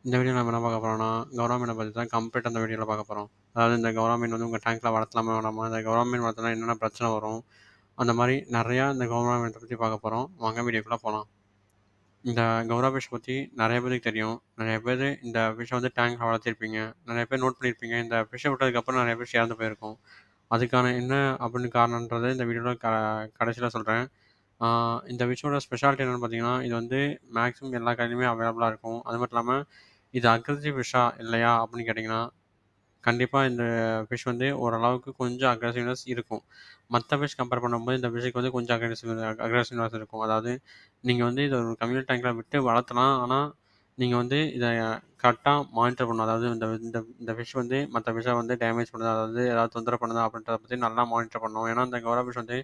இந்த வீடியோல நம்ம என்ன பார்க்க போறோம்னா, கௌரா மீன பத்தி தான் கம்ப்ளீட்டா இந்த வீடியோல பார்க்க போறோம். அதாவது இந்த கௌரா மீன் வந்து உங்க டேங்க்ல வளர்த்தலாமா வேணாமா? இந்த கௌரா மீன் வளர்த்தனா என்னென்ன பிரச்சனை வரும்? அந்த மாரி நெறையா இந்த கௌரா மீனத்த பத்தி பார்க்க போறோம். வாங்க வீடியோக்குள்ள போலாம். இந்த கௌரா ஃபிஷ் பத்தி நெறைய பேருக்கு தெரியும். நெறைய பேரு இந்த ஃபிஷ்ஷ வந்து டேங்க்ல வளர்த்திருப்பீங்க. நெறைய பேர் நோட் பண்ணியிருப்பீங்க. இந்த ஃபிஷ்ஷ விட்டதுக்கப்புறம் நெறைய ஃபிஷ் இறந்து போயிருக்கும். அதுக்கான என்ன அப்படின்னு காரணம்ன்றத இந்த வீடியோல கடைசியில சொல்றேன். ஆ இந்த ஃபிஷ்ஷோட ஸ்பெஷாலிட்டி என்னன்னு பார்த்தீங்கன்னா, இது வந்து மேக்ஸிமம் எல்லா கடையிலுமே அவைலபிளா இருக்கும். அது மட்டும் இல்லாம இது அக்ரெசிவ் ஃபிஷ்ஷா இல்லையா அப்படின்னு கேட்டீங்கன்னா, கண்டிப்பா இந்த ஃபிஷ் வந்து ஓரளவுக்கு கொஞ்சம் அக்ரெசிவ்னஸ் இருக்கும். மத்த ஃபிஷ் கம்பேர் பண்ணும்போது இந்த ஃபிஷ்ஷுக்கு வந்து கொஞ்சம் அக்ரெசிவ்னஸ் இருக்கும். அதாவது நீங்க வந்து இத ஒரு கம்யூனிட்டி டேங்க்ல விட்டு வளர்த்தலாம். ஆனா, நீங்க வந்து இத கரெக்ட்டா மானிட்டர் பண்ணணும். அதாவது இந்த இந்த இந்த ஃபிஷ் வந்து மத்த ஃபிஷ்ஷ வந்து டேமேஜ் பண்ணுதா, அதாவது ஏதாவது தொந்தரவு பண்ணுதா அப்படின்றத பத்தி நல்லா மானிட்டர் பண்ணணும். ஏன்னா, இந்த கௌரா ஃபிஷ் வந்து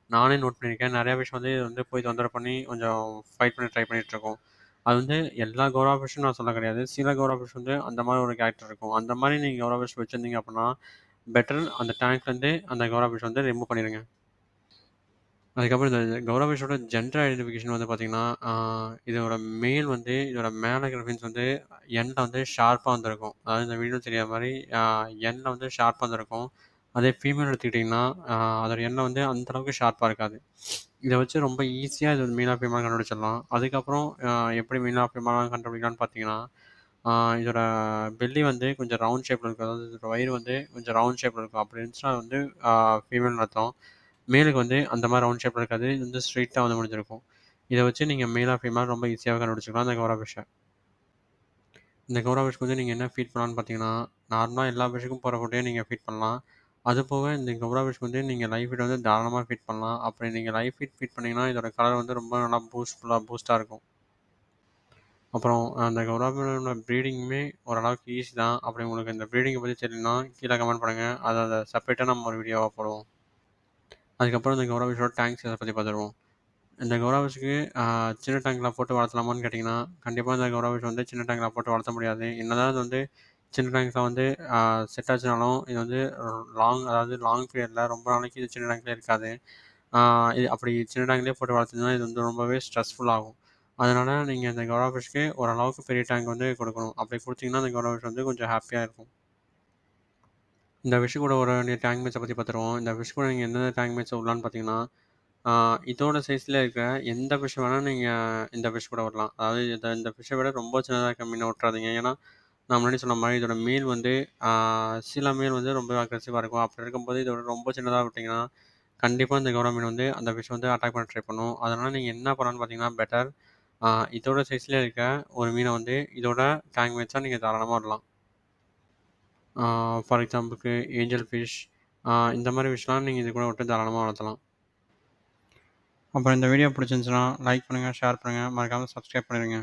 நானே நோட் பண்ணியிருக்கேன். நெறைய ஃபிஷ் வந்து இது வந்து போய் தொந்தரவு பண்ணி கொஞ்சம் ஃபைட் பண்ண ட்ரை பண்ணிட்டுருக்கும். அது வந்து எல்லா கௌரா ஃபிஷ்ஷும் நான் சொல்ல கிடையாது. சில கௌரா ஃபிஷ் வந்து அந்த மாரி ஒரு கேரக்டர் இருக்கும். அந்த மாரி நீங்க கௌரா ஃபிஷ் வச்சிருந்தீங்க அப்புட்னா, பெட்டர் அந்த டேங்க்லேருந்து அந்த கௌரா ஃபிஷ் வந்து ரிமூவ் பண்ணிருங்க. அதுக்கப்புறம் இந்த கௌரா ஃபிஷ்ஷோட ஜெண்டர் ஐடென்டிஃபிகேஷன் வந்து பார்த்தீங்கன்னா, இதோட மேல் வந்து இதோட மேல இருக்கிற ஃபின்ஸ் வந்து எண்ட்ல வந்து ஷார்ப்பா வந்திருக்கும். அதாவது இந்த வீடியோல தெரியிற மாரி எண்ட்ல வந்து ஷார்ப்பா வந்திருக்கும். அதே ஃபீமேல் எடுத்துக்கிட்டிங்கன்னா, ஆ அதோட எண்ணம் வந்து அந்த அளவுக்கு ஷார்ப்பா இருக்காது. இத வச்சு ரொம்ப ஈஸியா இது மேலா, ஃபீமேலா கண்டுபிடிச்சிடலாம். அதுக்கப்புறம் எப்படி மேலா, ஃபீமேலா கண்டுபிடிக்கலாம்னு பார்த்தீங்கன்னா, ஆ இதோட பெல்லி வந்து கொஞ்சம் ரவுண்ட் ஷேப்ல இருக்கும். அதாவது இதோட வயிறு வந்து கொஞ்சம் ரவுண்ட் ஷேப்ல இருக்கும். அப்படி இருந்துச்சுன்னா அது வந்து ஃபீமேல்னு அர்த்தம். மேலுக்கு வந்து அந்த மாரி ரவுண்ட் ஷேப்ல இருக்காது. இது வந்து ஸ்ட்ரெயிட்டா வந்து முடிஞ்சிருக்கும். இத வச்சு நீங்க மேலா, ஃபீமேலா ரொம்ப ஈஸியாவே கண்டுபிடிச்சுக்கலாம் இந்த கௌரா ஃபிஷ்ஷ. இந்த கௌரா ஃபிஷ்க்கு வந்து நீங்க என்ன ஃபீட் பண்ணலாம்னு பார்த்தீங்கன்னா, நார்மலா எல்லா ஃபிஷ்ஷுக்கும் போடுற ஃபுட்டையும் நீங்க ஃபீட் பண்ணலாம். அதுபோக இந்த கௌரா ஃபிஷ்க்கு வந்து நீங்க லைவ் ஃபீட் வந்து தாராளமா ஃபீட் பண்ணலாம். அப்படி நீங்க லைவ் ஃபீட் பண்ணீங்கன்னா, இதோட கலர் வந்து ரொம்ப நல்லா பூஸ்ட்டா இருக்கும். அப்புறம் அந்த கௌரா மீனோட ப்ரீடிங்குமே ஓரளவுக்கு ஈஸி தான். அப்படி உங்களுக்கு இந்த ப்ரீடிங்க பத்தி தெரியலனா, கீழ கமெண்ட் பண்ணுங்க. அத செப்பரேட்டா நம்ம ஒரு வீடியோவா போடுவோம். அதுக்கப்புறம் இந்த கௌரா ஃபிஷ்ஷோட டேங்க் சைஸ பத்தி பார்த்துருவோம். இந்த கௌரா ஃபிஷ்க்கு சின்ன டேங்க்ல போட்டு வளர்த்தலாமான்னு கேட்டீங்கன்னா, கண்டிப்பா இந்த கௌரா ஃபிஷ் வந்து சின்ன டேங்க்ல போட்டு வளர்த்த முடியாது. என்னதான் இது வந்து சின்ன டேங்க்ல வந்து ஆ செட் ஆச்சுனாலும், இது வந்து அதாவது லாங் பீரியட்ல ரொம்ப நாளைக்கு இது சின்ன டேங்க்லயே இருக்காது. ஆ இது அப்படி சின்ன டேங்க்லயே போட்டு வளர்த்தீங்கன்னா, இது வந்து ரொம்பவே ஸ்ட்ரெஸ்ஃபுல் ஆகும். அதனால நீங்க இந்த கௌரா ஃபிஷ்க்கு ஓரளவுக்கு பெரிய டேங்க் வந்து குடுக்கணும். அப்படி குடுத்தீங்கன்னா, அந்த கௌரா ஃபிஷ் வந்து கொஞ்சம் ஹேப்பியா இருக்கும். இந்த ஃபிஷ் கூட ஒரு டேங்க் மேட்ஸ பத்தி பார்த்துருவோம். இந்த ஃபிஷ் கூட நீங்க எந்தெந்த டேங்க் மேட்ஸ விடலான்னு பார்த்தீங்கன்னா, ஆ இதோட சைஸ்ல இருக்கிற எந்த ஃபிஷ் வேணா நீங்க இந்த ஃபிஷ் கூட விடலாம். அதாவது இந்த ஃபிஷ்ஷ விட ரொம்ப சின்னதா இருக்க மீன விட்றாதீங்க. ஏன்னா, நான் முன்னாடி சொன்ன மாரி இதோட மேல் வந்து ஆ சில மேல் வந்து ரொம்ப அக்ரெசிவா இருக்கும். அப்படி இருக்கும்போது இதோட ரொம்ப சின்னதா விட்டீங்கன்னா, கண்டிப்பா இந்த கௌரா மீன் வந்து அந்த ஃபிஷ் வந்து அட்டாக் பண்ண ட்ரை பண்ணும். அதனால நீங்க என்ன பண்ணலாம்னு பார்த்தீங்கன்னா, பெட்டர் இதோட சைஸ்லயே இருக்க ஒரு மீன வந்து இதோட டேங்க் மேட்ஸா நீங்க தாராளமா விடலாம். ஃபார் எக்ஸாம்பிளுக்கு ஏஞ்சல் ஃபிஷ் இந்த மாரி ஃபிஷ்லாம் நீங்க இது கூட விட்டு தாராளமா வளர்த்தலாம். அப்புறம் இந்த வீடியோ பிடிச்சிருந்துச்சுன்னா, லைக் பண்ணுங்க, ஷேர் பண்ணுங்க, மறக்காம சப்ஸ்கிரைப் பண்ணிடுங்க.